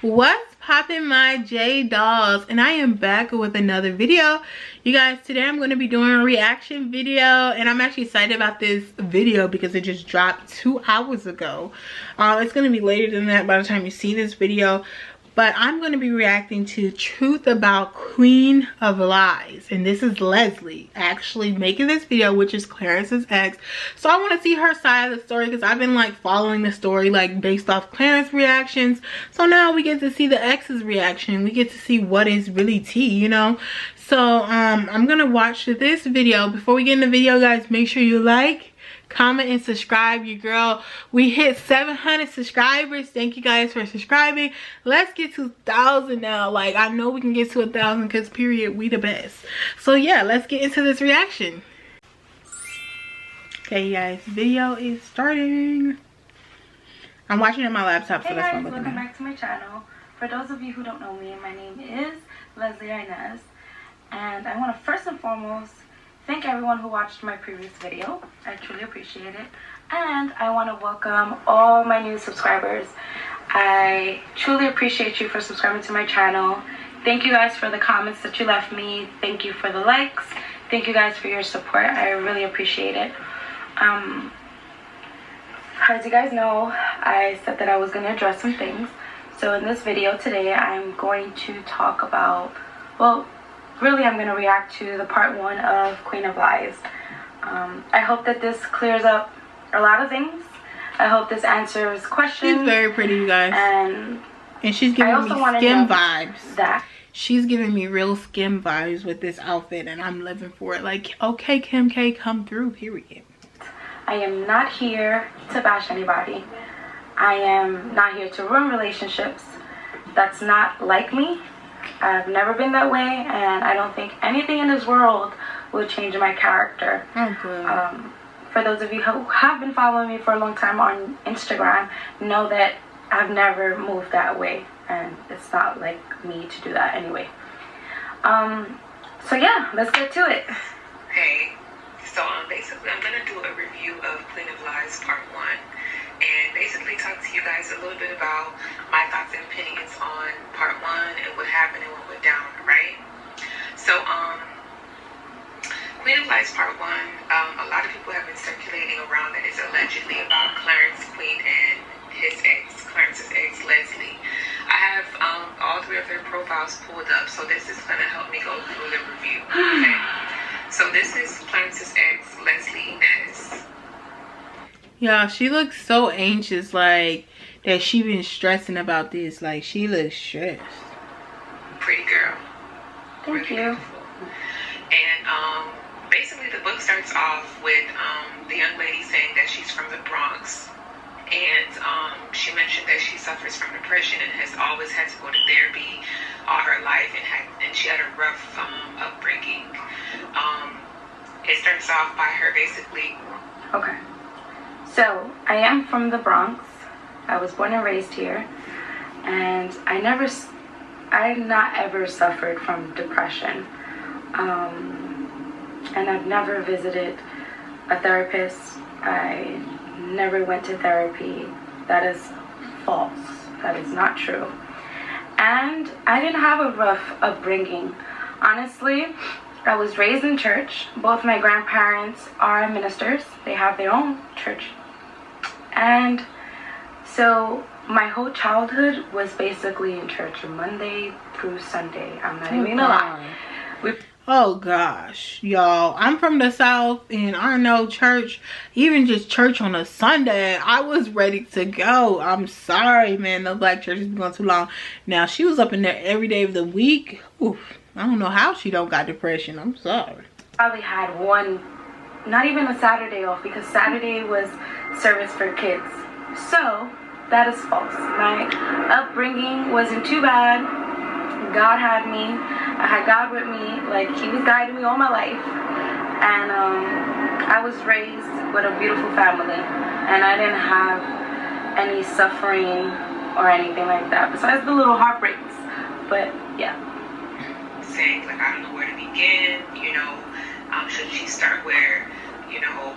What's poppin', my J dolls? And I am back with another video. You guys, today I'm going to be doing a reaction video, and I'm actually excited about this video because it just dropped 2 hours ago. It's going to be later than that by the time you see this video, but I'm going to be reacting to Truth About Queen of Lies, and this is Leslie actually making this video, which is Clarence's ex. So I want to see her side of the story because I've been like following the story like based off Clarence reactions. So now we get to see the ex's reaction. We get to see what is really tea, you know. So I'm gonna watch this video. Before we get in the video, guys, make sure you like, comment, and subscribe. Your girl, we hit 700 subscribers. Thank you guys for subscribing. Let's get to 1,000 now. Like, I know we can get to 1,000 because period, we the best. So yeah, let's get into this reaction. Okay guys, video is starting. I'm watching on my laptop, so hey that's guys, why I'm looking welcome at. back to my channel. For those of you who don't know me, my name is Leslie Inez, and I want to first and foremost thank everyone who watched my previous video. I truly appreciate it. And I want to welcome all my new subscribers. I truly appreciate you for subscribing to my channel. Thank you guys for the comments that you left me. Thank you for the likes. Thank you guys for your support. I really appreciate it. As you guys know, I said that I was going to address some things. So in this video today, I'm going to talk about, well, really I'm going to react to the part 1 of Queen of Lies. I hope that this clears up a lot of things. I hope this answers questions. She's very pretty, you guys. And she's giving me skim vibes. She's giving me real skim vibes with this outfit, and I'm living for it. Like, okay, Kim K, come through, period. I am not here to bash anybody. I am not here to ruin relationships. That's not like me. I've never been that way, and I don't think anything in this world will change my character. Oh, good. For those of you who have been following me for a long time on Instagram, know that I've never moved that way, and it's not like me to do that anyway. So yeah, let's get to it. Hey, so basically I'm gonna do a review of Queen of Lies Part 1, and basically talk to you guys a little bit about my thoughts and opinions on Part 1 and what happened and what went down, right? So Queen of Lies Part 1, a lot of people have been circulating around that it's allegedly about Clarence Queen and his ex, Clarence's ex, Leslie. I have all 3 of their profiles pulled up, so this is going to help me go through the review, okay? So this is Clarence's ex, Leslie Inez. Yeah, she looks so anxious, like that she been stressing about this. Like, she looks stressed. Pretty girl. Thank you. Beautiful. And basically the book starts off with the young lady saying that she's from the Bronx, and she mentioned that she suffers from depression and has always had to go to therapy all her life, and she had a rough upbringing. It starts off by her basically. Okay. So I am from the Bronx. I was born and raised here, and I not ever suffered from depression. And I've never visited a therapist. I never went to therapy. That is false. That is not true. And I didn't have a rough upbringing. Honestly, I was raised in church. Both my grandparents are ministers. They have their own church. And so my whole childhood was basically in church from Monday through Sunday. I'm not even gonna lie. Oh gosh, y'all, I'm from the South, and I know church, even just church on a Sunday, I was ready to go. I'm sorry, man, the black church has been going too long. Now, she was up in there every day of the week. Oof, I don't know how she don't got depression. I'm sorry. Probably had one, not even a Saturday off, because Saturday was service for kids. So that is false. My upbringing wasn't too bad. God had me. I had God with me. Like, he was guiding me all my life. And I was raised with a beautiful family, and I didn't have any suffering or anything like that, besides the little heartbreaks. But yeah, saying like, I don't know where to begin, you know. Should she start where, you know,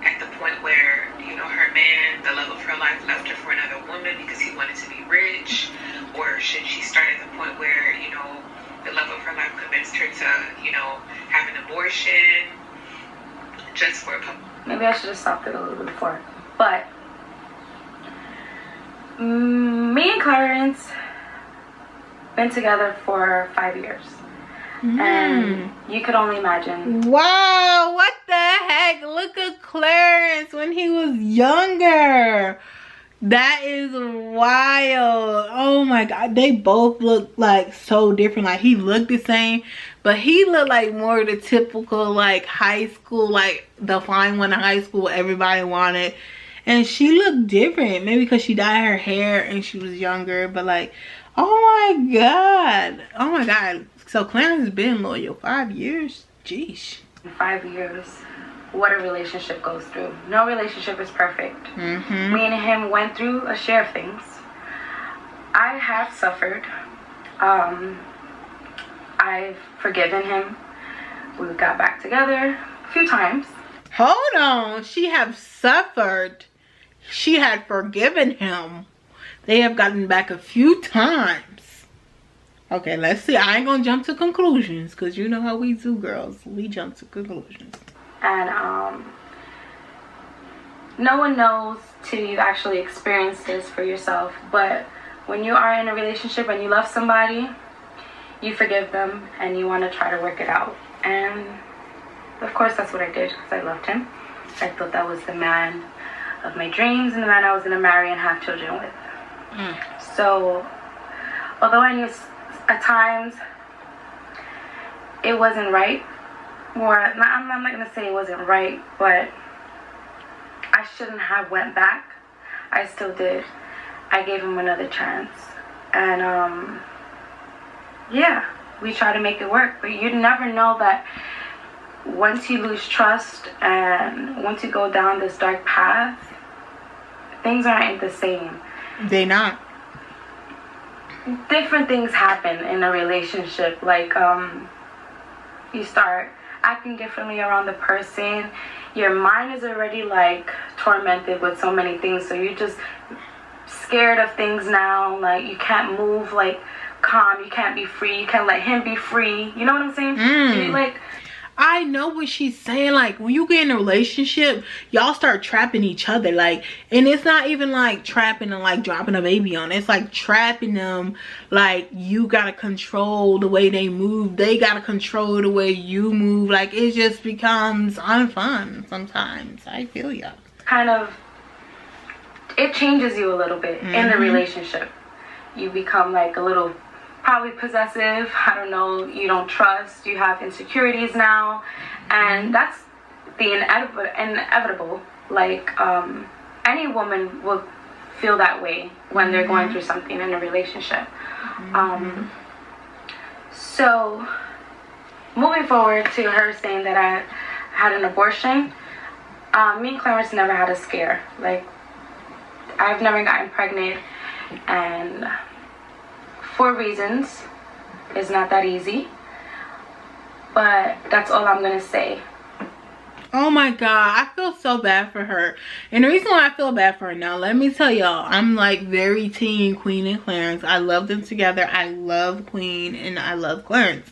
at the point where, you know, her man, the love of her life, left her for another woman because he wanted to be rich? maybe I should have stopped it a little bit before. But me and Clarence been together for 5 years. And you could only imagine. Wow, what the heck? Look at Clarence when he was younger. That is wild. Oh my god, they both look like so different. Like he looked the same, but he looked like more the typical like high school, like the fine one in high school everybody wanted. And she looked different, maybe because she dyed her hair and she was younger. But like, oh my god, oh my god. So Clarence has been loyal 5 years. Jeez. 5 years. What a relationship goes through. No relationship is perfect. Me and him went through a share of things. I have suffered. I've forgiven him. We got back together a few times. Hold on. She have suffered. She had forgiven him. They have gotten back a few times. Okay, let's see. I ain't gonna jump to conclusions because you know how we do, girls. We jump to conclusions. And no one knows till you actually experience this for yourself. But when you are in a relationship and you love somebody, you forgive them and you want to try to work it out. And of course, that's what I did because I loved him. I thought that was the man of my dreams and the man I was going to marry and have children with. So, although I knew at times it wasn't right, or I'm not going to say it wasn't right, but I shouldn't have went back. I still did. I gave him another chance. And yeah, we try to make it work. But you never know that once you lose trust and once you go down this dark path, things aren't the same. They not. Different things happen in a relationship. Like you start acting differently around the person. Your mind is already like tormented with so many things, so you're just scared of things now. Like you can't move like calm, you can't be free, you can't let him be free, you know what I'm saying? You like, I know what she's saying. Like when you get in a relationship, y'all start trapping each other. Like, and it's not even like trapping and like dropping a baby on. It's like trapping them. Like you gotta control the way they move. They gotta control the way you move. Like it just becomes unfun sometimes. I feel ya. Kind of, it changes you a little bit in the relationship. You become like a little probably possessive, I don't know, you don't trust, you have insecurities now, and that's the inevitable. Like any woman will feel that way when they're going through something in a relationship. So moving forward to her saying that I had an abortion, me and Clarence never had a scare. Like I've never gotten pregnant, and for reasons, it's not that easy, but that's all I'm gonna say. Oh my god, I feel so bad for her. And the reason why I feel bad for her now, let me tell y'all, I'm like very team Queen and Clarence. I love them together. I love Queen and I love Clarence.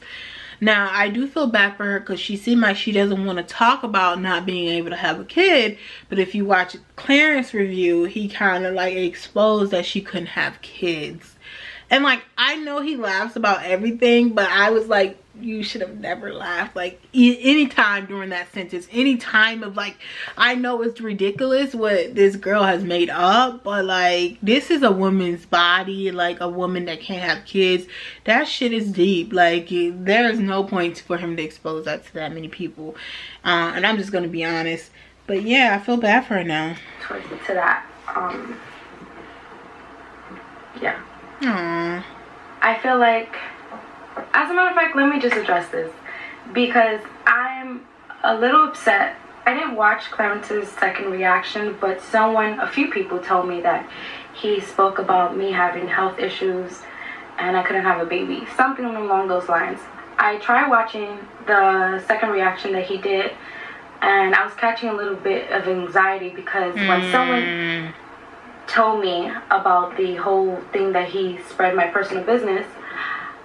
Now I do feel bad for her because she seemed like she doesn't want to talk about not being able to have a kid. But if you watch Clarence review, he kind of like exposed that she couldn't have kids. And like, I know he laughs about everything, but I was like, you should have never laughed. Like any time during that sentence, any time of like, I know it's ridiculous what this girl has made up, but like, this is a woman's body, like a woman that can't have kids. That shit is deep. Like there is no point for him to expose that to that many people. And I'm just gonna be honest. But yeah, I feel bad for her now. To that, yeah. Aww. I feel like, as a matter of fact, let me just address this because I'm a little upset. I didn't watch Clarence's second reaction, but a few people told me that he spoke about me having health issues and I couldn't have a baby, something along those lines. I tried watching the second reaction that he did, and I was catching a little bit of anxiety because when someone told me about the whole thing that he spread my personal business,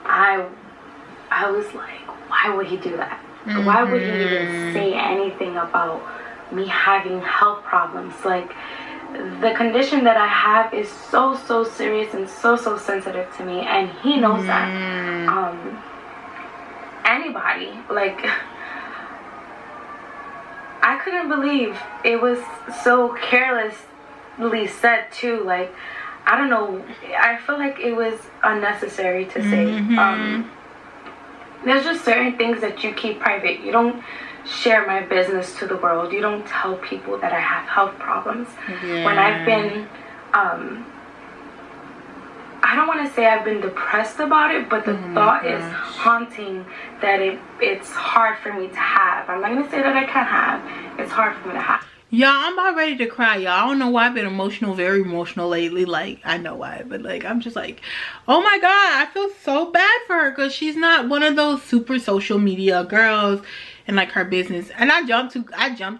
I was like, why would he do that? Why would he even say anything about me having health problems. Like, the condition that I have is so serious and so sensitive to me, and he knows that. Anybody, like, I couldn't believe it was so carelessly said too. Like, I don't know, I feel like it was unnecessary to say. There's just certain things that you keep private. You don't share my business to the world. You don't tell people that I have health problems. When I've been, I don't want to say I've been depressed about it, but the thought is haunting that it's hard for me to have. I'm not going to say that I can't have. It's hard for me to have. Y'all, I'm about ready to cry, y'all. I don't know why I've been emotional, very emotional lately. Like, I know why, but like, I'm just like, oh my God, I feel so bad for her because she's not one of those super social media girls and like her business. And I jumped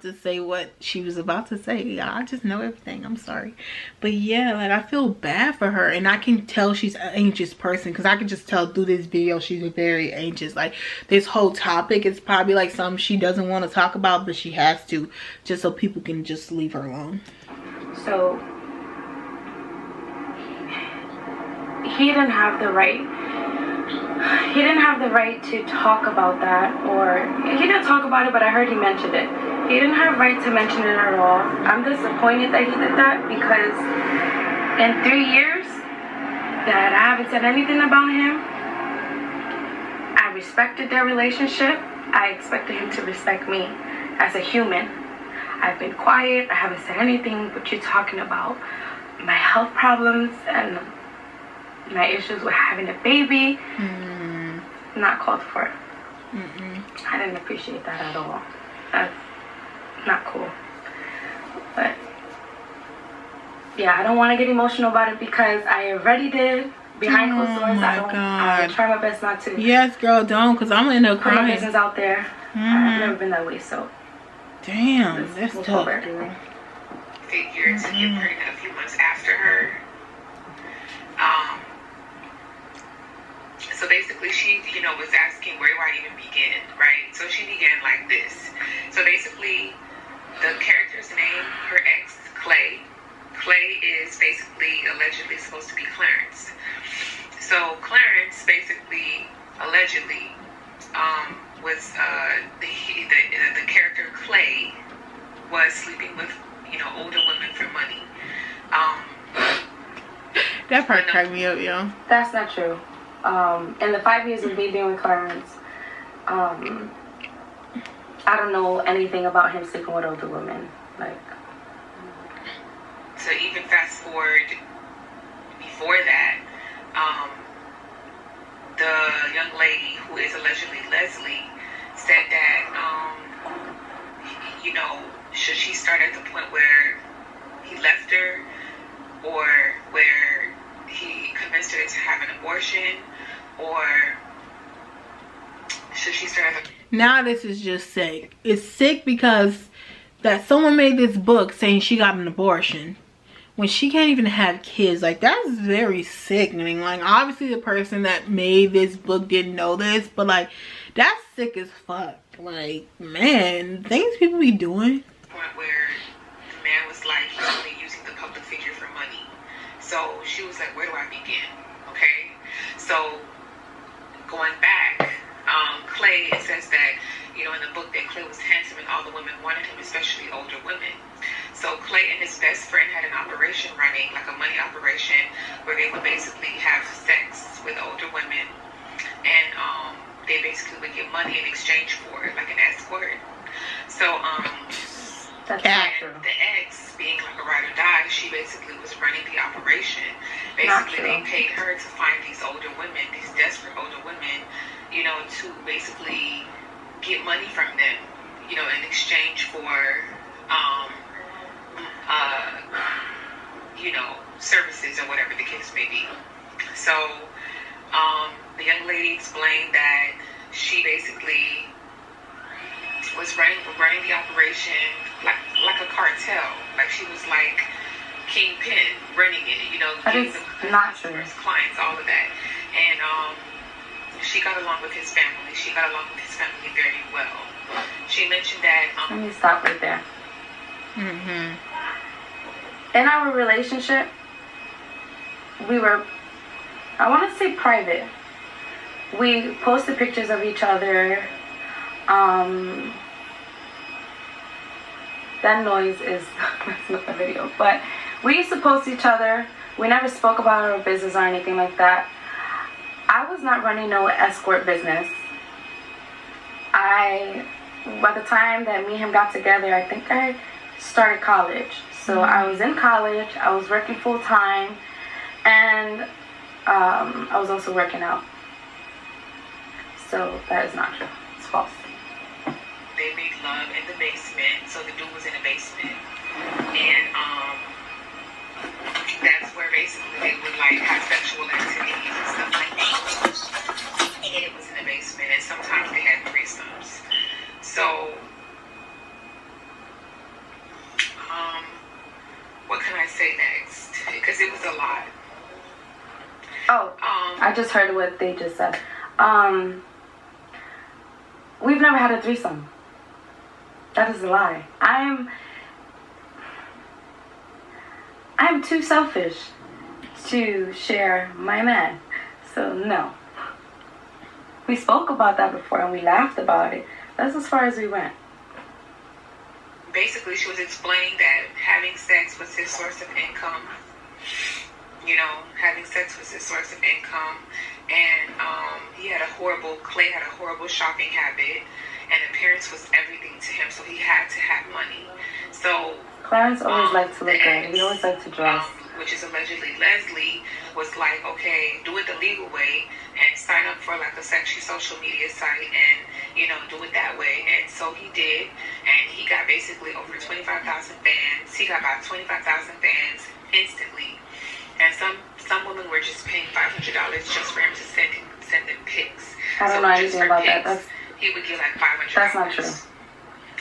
to say what she was about to say. Y'all, I just know everything. I'm sorry. But yeah, like, I feel bad for her, and I can tell she's an anxious person because I can just tell through this video she's very anxious. Like, this whole topic is probably like something she doesn't want to talk about, but she has to, just so people can just leave her alone. So he didn't have the right to talk about that, or he didn't talk about it, but I heard he mentioned it. He didn't have right to mention it at all. I'm disappointed that he did that, because in 3 years that I haven't said anything about him, I respected their relationship. I expected him to respect me as a human. I've been quiet. I haven't said anything, but you're talking about my health problems and my issues with having a baby. Not called for. I didn't appreciate that at all. That's not cool. But yeah, I don't want to get emotional about it because I already did behind closed doors. I will try my best not to. Yes, girl, don't, because I'm gonna end up crying. Put my business out there. I've never been that way, so. Damn, that's tough. Figured to get pregnant a few months after her. So basically she, was asking where do I even begin, right? So she began like this. So basically the character's name, her ex, Clay. Clay is basically allegedly supposed to be Clarence. So Clarence basically, allegedly, was the character Clay was sleeping with, older women for money. That part cracked me up, yo. That's not true. In the 5 years of me being with Clarence, I don't know anything about him sleeping with older women. Like, so even fast forward before that, the young lady who is allegedly Leslie said that, should she start at the point where he left her, or where he convinced her to have an abortion, or should she start at the... Now this is just sick. It's sick because that someone made this book saying she got an abortion when she can't even have kids. Like, that's very sickening. Like, obviously the person that made this book didn't know this, but like, that's sick as fuck. Like, man, things people be doing. Point where the man was like, he's only using the public figure for money. So she was like, where do I begin? Okay, so going back, Clay, it says that, in the book that Clay was handsome and all the women wanted him, especially older women. So Clay and his best friend had an operation running, like a money operation, where they would basically have sex with older women, and they basically would get money in exchange for it, like an escort. So that's not true. The ex, being like a ride or die, she basically was running the operation. Basically, they paid her to find these older women, these desperate older women, to basically get money from them, in exchange for, services or whatever the case may be. So, the young lady explained that she basically was running the operation like a cartel. Like, she was like kingpin running it, that is not true. Clients, all of that. And she got along with his family. She got along with his family very well. She mentioned that let me stop right there. In our relationship, we were, I want to say, private. We posted pictures of each other. That noise is messing up the video. But we used to post each other. We never spoke about our business or anything like that. I was not running no escort business. By the time that me and him got together, I think I started college. So I was in college, I was working full time, and I was also working out. So that is not true. It's false. They made love in the basement, so the dude was in the basement, and that's where basically they would like have sexual activities and stuff like that. And it was in the basement, and sometimes they had threesomes. So, what can I say next? Because it was a lot. Oh, I just heard what they just said. We've never had a threesome. That is a lie. I'm too selfish to share my man. So no. We spoke about that before and we laughed about it. That's as far as we went. Basically, she was explaining that having sex was his source of income. You know, having sex was his source of income. And Clay had a horrible shopping habit. And appearance was everything to him, so he had to have money. So Clarence always liked to look good. He always liked to dress. Which is allegedly Leslie, was like, okay, do it the legal way and sign up for like a sexy social media site and, you know, do it that way. And so he did, and he got basically over 25,000 fans. He got about 25,000 fans instantly. And some women were just paying $500 just for him to send them pics. I don't know anything about that. He would get like $500. That's not true.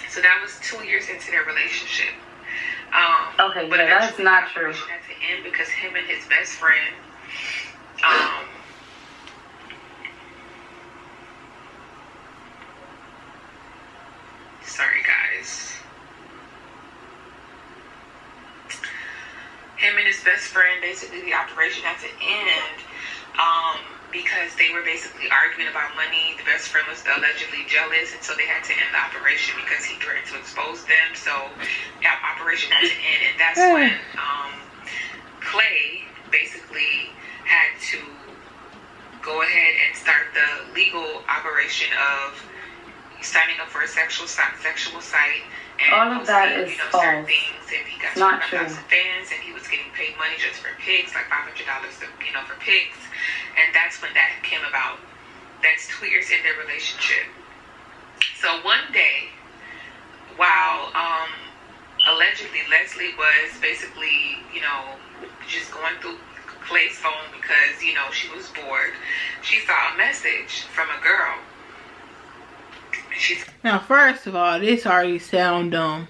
So that was 2 years into their relationship. Okay, but yeah, that's not true. Had to end because him and his best friend, sorry guys, him and his best friend, basically the operation had to end, because they were basically arguing about money. The best friend was allegedly jealous, and so they had to end the operation because he threatened to expose them. So the operation had to end, and that's when Clay basically had to go ahead and start the legal operation of signing up for a sexual site and all of that is false. certain things. And he got 25,000 fans, and he was getting paid money just for pics, like $500, for pics. And that's when that came about. That's 2 years in their relationship. So one day, while allegedly Leslie was basically, you know, just going through Clay's phone because, you know, she was bored, she saw a message from a girl. Now, first of all, this already sound dumb.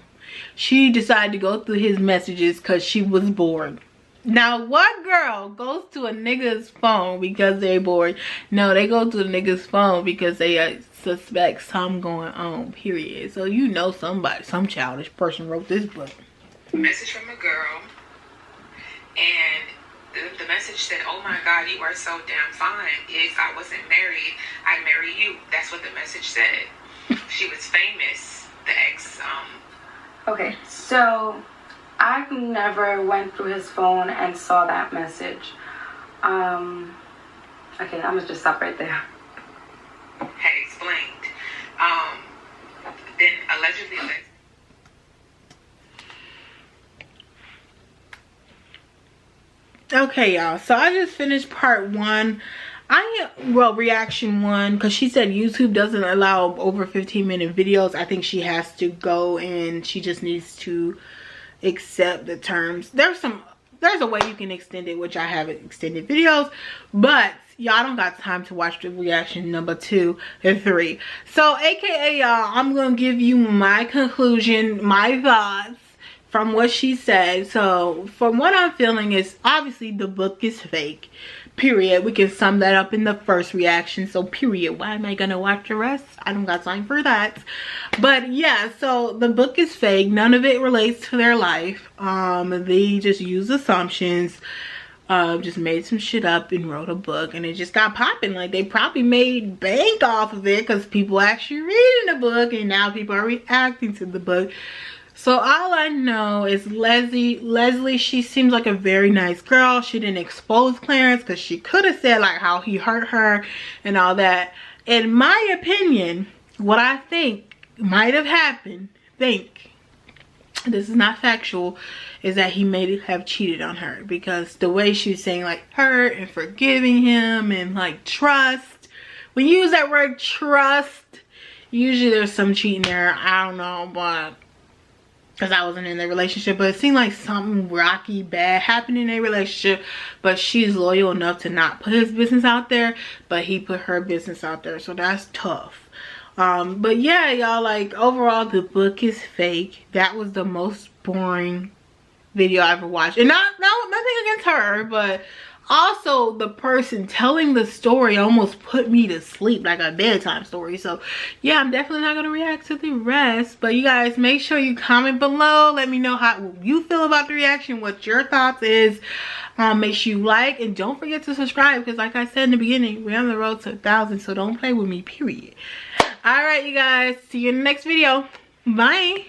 She decided to go through his messages because she was bored. Now, what girl goes to a nigga's phone because they're bored? No, they go to the nigga's phone because they suspect something going on, period. So you know somebody, some childish person wrote this book. Message from a girl, and the message said, "Oh my God, you are so damn fine. If I wasn't married, I'd marry you." That's what the message said. She was famous, the ex. Okay, so I never went through his phone and saw that message. Okay, I'm gonna just stop right there. Had explained. Then allegedly. Okay, y'all. So I just finished part 1. Reaction 1, because she said YouTube doesn't allow over 15-minute videos. I think she has to go and she just needs to accept the terms. There's a way you can extend it, which I haven't extended videos, but y'all don't got time to watch the reaction number 2 and 3. So aka y'all, I'm gonna give you my conclusion, my thoughts from what she said. So from what I'm feeling is obviously the book is fake. period. We can sum that up in the first reaction. So period. Why am I gonna watch the rest? I don't got time for that. But yeah, so the book is fake. None of it relates to their life. They just use assumptions, just made some shit up and wrote a book, and it just got popping. Like, they probably made bank off of it because people actually reading the book, and now people are reacting to the book. So all I know is Leslie, she seems like a very nice girl. She didn't expose Clarence because she could have said like how he hurt her and all that. In my opinion, what I think might have happened, this is not factual, is that he may have cheated on her, because the way she was saying like hurt and forgiving him and like trust. When you use that word trust, usually there's some cheating there. I don't know, but because I wasn't in their relationship, but it seemed like something rocky bad happened in their relationship. But she's loyal enough to not put his business out there, but he put her business out there, so that's tough. But yeah, y'all, like, overall the book is fake. That was the most boring video I ever watched, and nothing against her, but also the person telling the story almost put me to sleep, like a bedtime story. So yeah, I'm definitely not gonna react to the rest. But you guys, make sure you comment below, let me know how you feel about the reaction, what your thoughts is. Make sure you like, and don't forget to subscribe, because like I said in the beginning, we're on the road to 1,000, so don't play with me, period. All right, you guys, see you in the next video. Bye.